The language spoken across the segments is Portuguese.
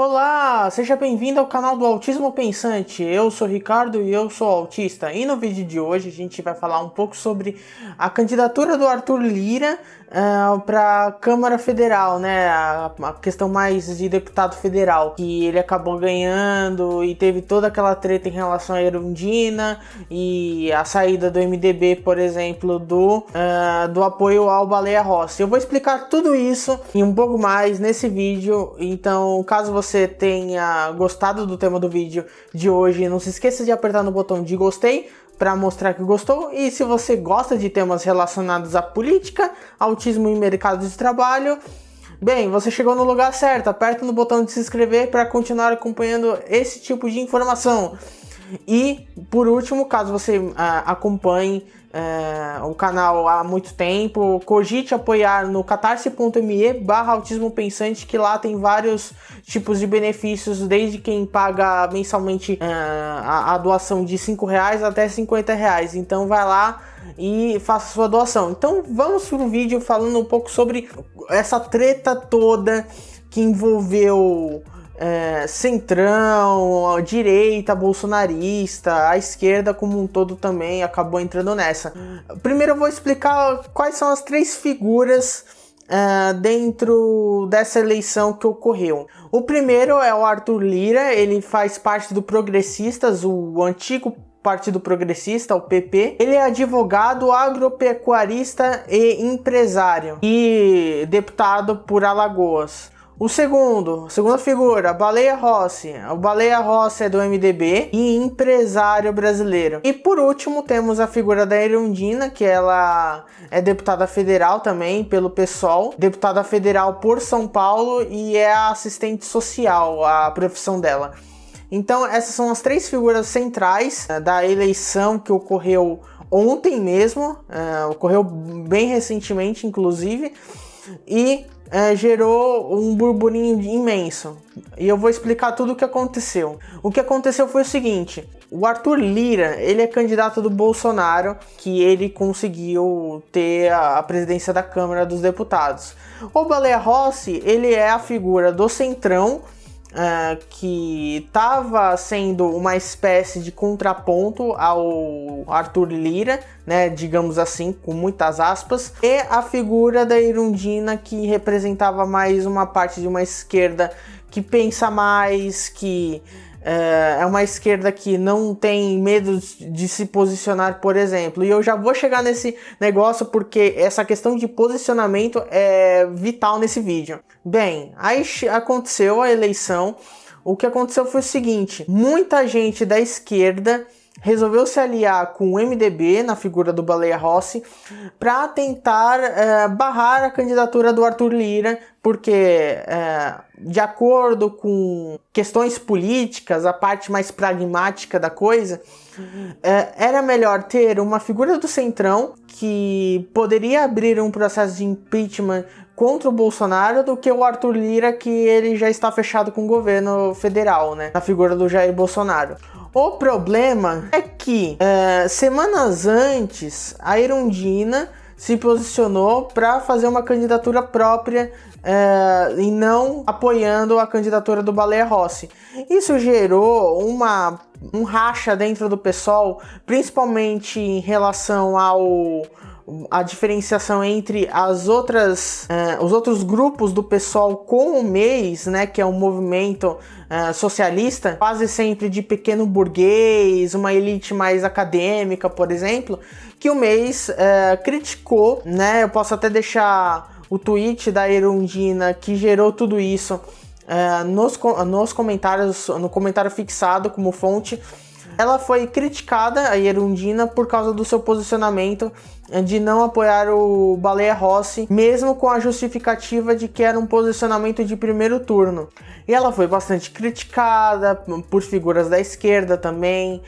Olá, seja bem-vindo ao canal do Autismo Pensante. Eu sou Ricardo e eu sou autista. E no vídeo de hoje a gente vai falar um pouco sobre a candidatura do Arthur Lira para a Câmara Federal, né? A questão mais de deputado federal, que ele acabou ganhando e teve toda aquela treta em relação à Erundina e a saída do MDB, por exemplo, do apoio ao Baleia Rossi. Eu vou explicar tudo isso e um pouco mais nesse vídeo, então caso você tenha gostado do tema do vídeo de hoje, não se esqueça de apertar no botão de gostei para mostrar que gostou. E se você gosta de temas relacionados à política, autismo e mercado de trabalho, bem, você chegou no lugar certo. Aperta no botão de se inscrever para continuar acompanhando esse tipo de informação. E, por último, caso você acompanhe o canal há muito tempo, cogite apoiar no catarse.me/autismopensante, que lá tem vários tipos de benefícios, desde quem paga mensalmente a doação de R$5 até R$50. Então vai lá e faça sua doação. Então vamos para o vídeo falando um pouco sobre essa treta toda que envolveu centrão, a direita bolsonarista, a esquerda como um todo também acabou entrando nessa. Primeiro eu vou explicar quais são as três figuras dentro dessa eleição que ocorreu. O primeiro é o Arthur Lira. Ele faz parte do Progressistas, o antigo Partido Progressista, o PP. Ele é advogado, agropecuarista e empresário e deputado por Alagoas. Segunda figura, Baleia Rossi. O Baleia Rossi é do MDB e empresário brasileiro. E por último temos a figura da Erundina, que ela é deputada federal também pelo PSOL, deputada federal por São Paulo e é assistente social, a profissão dela. Então essas são as três figuras centrais da eleição que ocorreu ontem mesmo, ocorreu bem recentemente inclusive, e gerou um burburinho imenso. E eu vou explicar tudo o que aconteceu. O que aconteceu foi o seguinte: o Arthur Lira, ele é candidato do Bolsonaro, que ele conseguiu ter a presidência da Câmara dos Deputados. O Baleia Rossi, ele é a figura do centrão, que estava sendo uma espécie de contraponto ao Arthur Lira, né, digamos assim, com muitas aspas, e a figura da Erundina, que representava mais uma parte de uma esquerda que pensa mais, que é uma esquerda que não tem medo de se posicionar, por exemplo. E eu já vou chegar nesse negócio porque essa questão de posicionamento é vital nesse vídeo. Bem, aí aconteceu a eleição. O que aconteceu foi o seguinte: muita gente da esquerda resolveu se aliar com o MDB, na figura do Baleia Rossi, para tentar barrar a candidatura do Arthur Lira, porque, de acordo com questões políticas, a parte mais pragmática da coisa, era melhor ter uma figura do centrão que poderia abrir um processo de impeachment contra o Bolsonaro do que o Arthur Lira, que ele já está fechado com o governo federal, né, na figura do Jair Bolsonaro. O problema é que semanas antes a Erundina se posicionou para fazer uma candidatura própria e não apoiando a candidatura do Baleia Rossi. Isso gerou um racha dentro do PSOL, principalmente em relação a diferenciação entre os outros grupos do PSOL com o MEIS, né, que é um movimento socialista, quase sempre de pequeno burguês, uma elite mais acadêmica, por exemplo, que o MEIS criticou, né? Eu posso até deixar o tweet da Erundina que gerou tudo isso nos comentários, no comentário fixado como fonte. Ela foi criticada, a Erundina, por causa do seu posicionamento de não apoiar o Baleia Rossi, mesmo com a justificativa de que era um posicionamento de primeiro turno. E ela foi bastante criticada por figuras da esquerda também,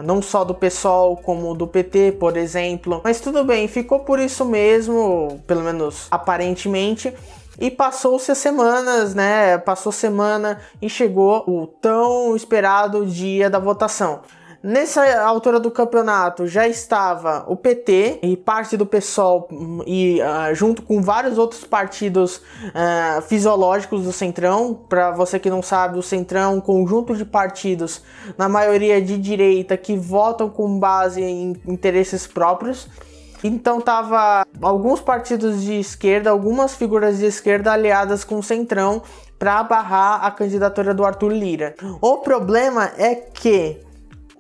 não só do PSOL como do PT, por exemplo. Mas tudo bem, ficou por isso mesmo, pelo menos aparentemente. E passou-se as semanas, né? Passou semana e chegou o tão esperado dia da votação. Nessa altura do campeonato já estava o PT e parte do PSOL e junto com vários outros partidos fisiológicos do Centrão. Para você que não sabe, o Centrão é um conjunto de partidos, na maioria de direita, que votam com base em interesses próprios. Então tava alguns partidos de esquerda, algumas figuras de esquerda aliadas com o Centrão para barrar a candidatura do Arthur Lira. O problema é que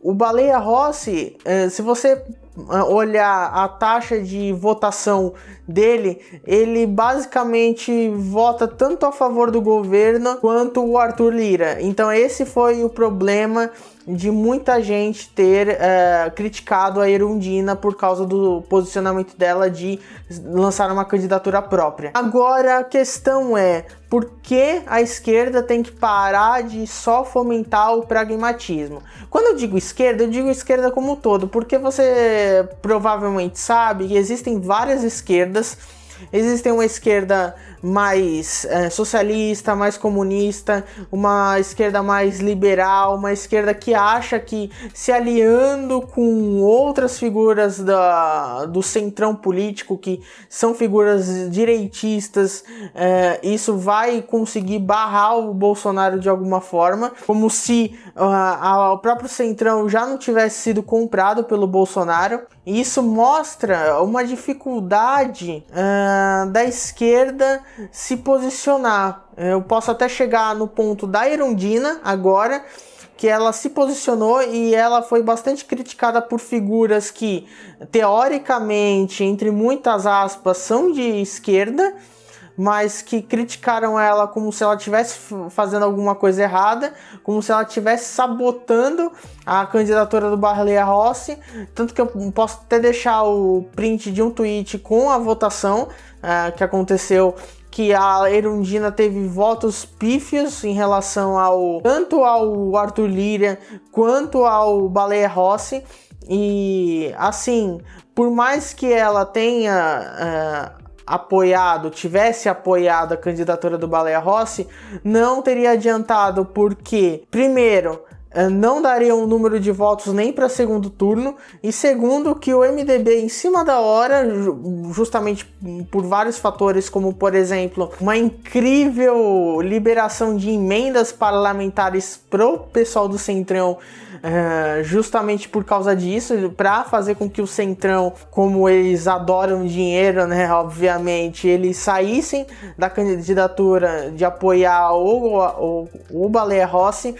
o Baleia Rossi, se você olhar a taxa de votação dele, ele basicamente vota tanto a favor do governo quanto o Arthur Lira. Então esse foi o problema de muita gente ter criticado a Erundina por causa do posicionamento dela de lançar uma candidatura própria. Agora a questão é, por que a esquerda tem que parar de só fomentar o pragmatismo? Quando eu digo esquerda como um todo, porque você provavelmente sabe que existem várias esquerdas. Existe uma esquerda mais socialista, mais comunista, uma esquerda mais liberal, uma esquerda que acha que se aliando com outras figuras do centrão político, que são figuras direitistas, isso vai conseguir barrar o Bolsonaro de alguma forma, como se o próprio centrão já não tivesse sido comprado pelo Bolsonaro. E isso mostra uma dificuldade da esquerda se posicionar. Eu posso até chegar no ponto da Erundina agora, que ela se posicionou e ela foi bastante criticada por figuras que, teoricamente, entre muitas aspas, são de esquerda, mas que criticaram ela como se ela estivesse fazendo alguma coisa errada, como se ela estivesse sabotando a candidatura do Baleia Rossi. Tanto que eu posso até deixar o print de um tweet com a votação que aconteceu, que a Erundina teve votos pífios em relação tanto ao Arthur Lira quanto ao Baleia Rossi. E assim, por mais que ela tenha tivesse apoiado a candidatura do Baleia Rossi, não teria adiantado, porque primeiro, não daria um número de votos nem para segundo turno, e segundo, que o MDB em cima da hora, justamente por vários fatores, como por exemplo, uma incrível liberação de emendas parlamentares pro pessoal do Centrão, justamente por causa disso, para fazer com que o Centrão, como eles adoram dinheiro, né, obviamente, eles saíssem da candidatura de apoiar o Baleia Rossi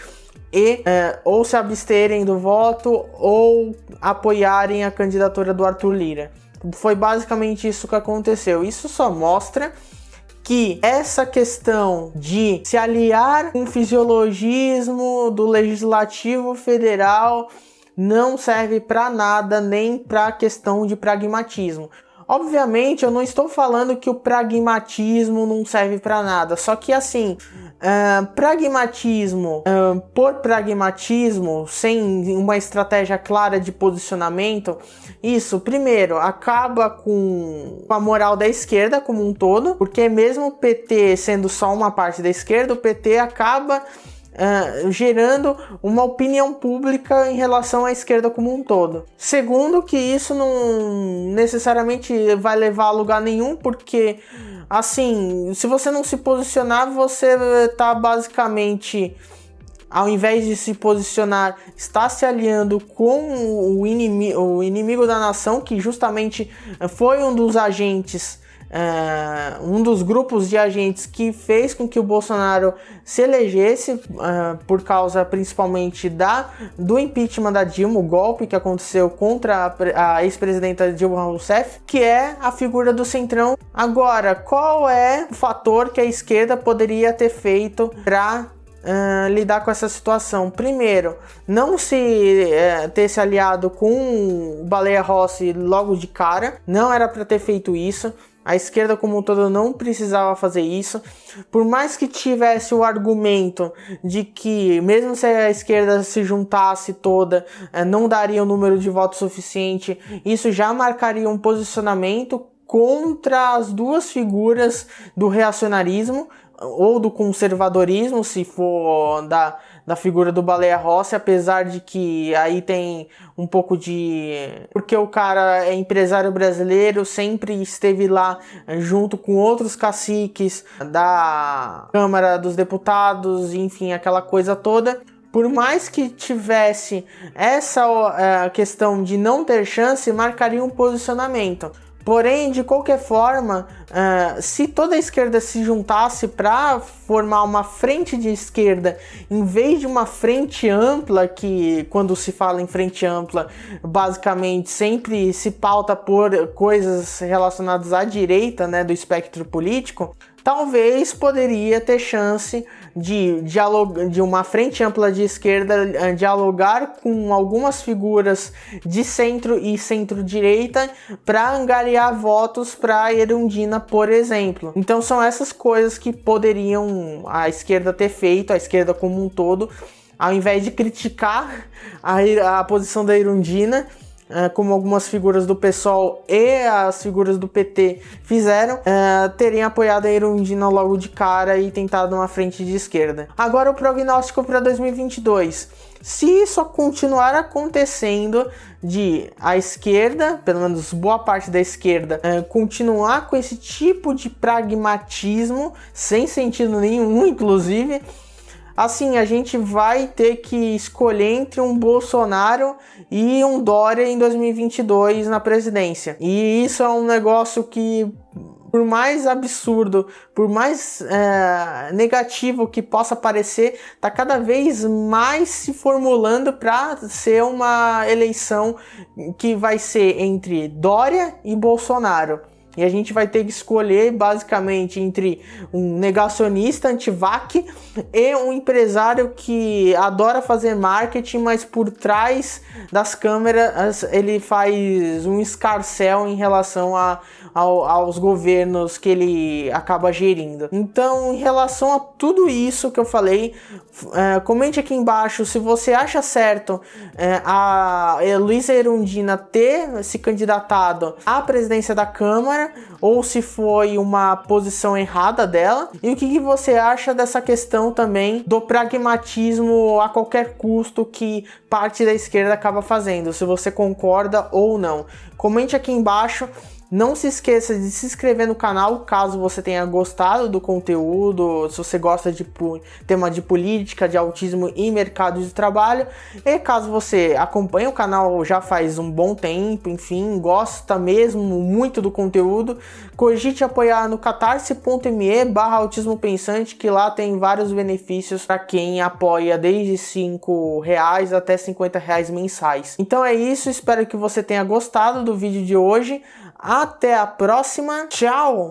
e ou se absterem do voto ou apoiarem a candidatura do Arthur Lira. Foi basicamente isso que aconteceu. Isso só mostra que essa questão de se aliar com o fisiologismo do Legislativo Federal não serve para nada, nem para questão de pragmatismo. Obviamente, eu não estou falando que o pragmatismo não serve para nada, só que assim, pragmatismo por pragmatismo, sem uma estratégia clara de posicionamento, isso, primeiro, acaba com a moral da esquerda como um todo, porque mesmo o PT sendo só uma parte da esquerda, o PT acaba gerando uma opinião pública em relação à esquerda como um todo. Segundo, que isso não necessariamente vai levar a lugar nenhum, porque assim, se você não se posicionar, você está basicamente, ao invés de se posicionar, está se aliando com o inimigo da nação, que justamente foi um dos agentes, um dos grupos de agentes que fez com que o Bolsonaro se elegesse, por causa principalmente do impeachment da Dilma, o golpe que aconteceu contra a ex-presidenta Dilma Rousseff, que é a figura do Centrão. Agora, qual é o fator que a esquerda poderia ter feito para lidar com essa situação? Primeiro, não ter se aliado com o Baleia Rossi logo de cara, não era para ter feito isso. A esquerda como um todo não precisava fazer isso. Por mais que tivesse o argumento de que, mesmo se a esquerda se juntasse toda, não daria um número de votos suficiente, isso já marcaria um posicionamento contra as duas figuras do reacionarismo, ou do conservadorismo, se for da figura do Baleia Rossi, apesar de que aí tem um pouco de... porque o cara é empresário brasileiro, sempre esteve lá junto com outros caciques da Câmara dos Deputados, enfim, aquela coisa toda. Por mais que tivesse essa questão de não ter chance, marcaria um posicionamento. Porém, de qualquer forma, se toda a esquerda se juntasse para formar uma frente de esquerda, em vez de uma frente ampla, que quando se fala em frente ampla, basicamente sempre se pauta por coisas relacionadas à direita, né, do espectro político, talvez poderia ter chance de uma frente ampla de esquerda dialogar com algumas figuras de centro e centro-direita para angariar votos para Erundina, por exemplo. Então são essas coisas que poderiam a esquerda ter feito, a esquerda como um todo, ao invés de criticar a posição da Erundina, como algumas figuras do PSOL e as figuras do PT fizeram, terem apoiado a Erundina logo de cara e tentado uma frente de esquerda. Agora o prognóstico para 2022. Se isso continuar acontecendo, de a esquerda, pelo menos boa parte da esquerda, continuar com esse tipo de pragmatismo, sem sentido nenhum, inclusive, assim, a gente vai ter que escolher entre um Bolsonaro e um Dória em 2022 na presidência. E isso é um negócio que, por mais absurdo, por mais negativo que possa parecer, está cada vez mais se formulando para ser uma eleição que vai ser entre Dória e Bolsonaro. E a gente vai ter que escolher basicamente entre um negacionista anti-vac e um empresário que adora fazer marketing, mas por trás das câmeras ele faz um escarcéu em relação aos governos que ele acaba gerindo. Então, em relação a tudo isso que eu falei, comente aqui embaixo se você acha certo a Luísa Erundina ter se candidatado à presidência da Câmara, ou se foi uma posição errada dela, e o que você acha dessa questão também do pragmatismo a qualquer custo que parte da esquerda acaba fazendo, se você concorda ou não. Comente aqui embaixo. Não se esqueça de se inscrever no canal caso você tenha gostado do conteúdo, se você gosta de tema de política, de autismo e mercado de trabalho. E caso você acompanhe o canal já faz um bom tempo, enfim, gosta mesmo muito do conteúdo, cogite apoiar no catarse.me/autismopensante, que lá tem vários benefícios para quem apoia desde R$5 até R$50 mensais. Então é isso, espero que você tenha gostado do vídeo de hoje. Até a próxima, tchau!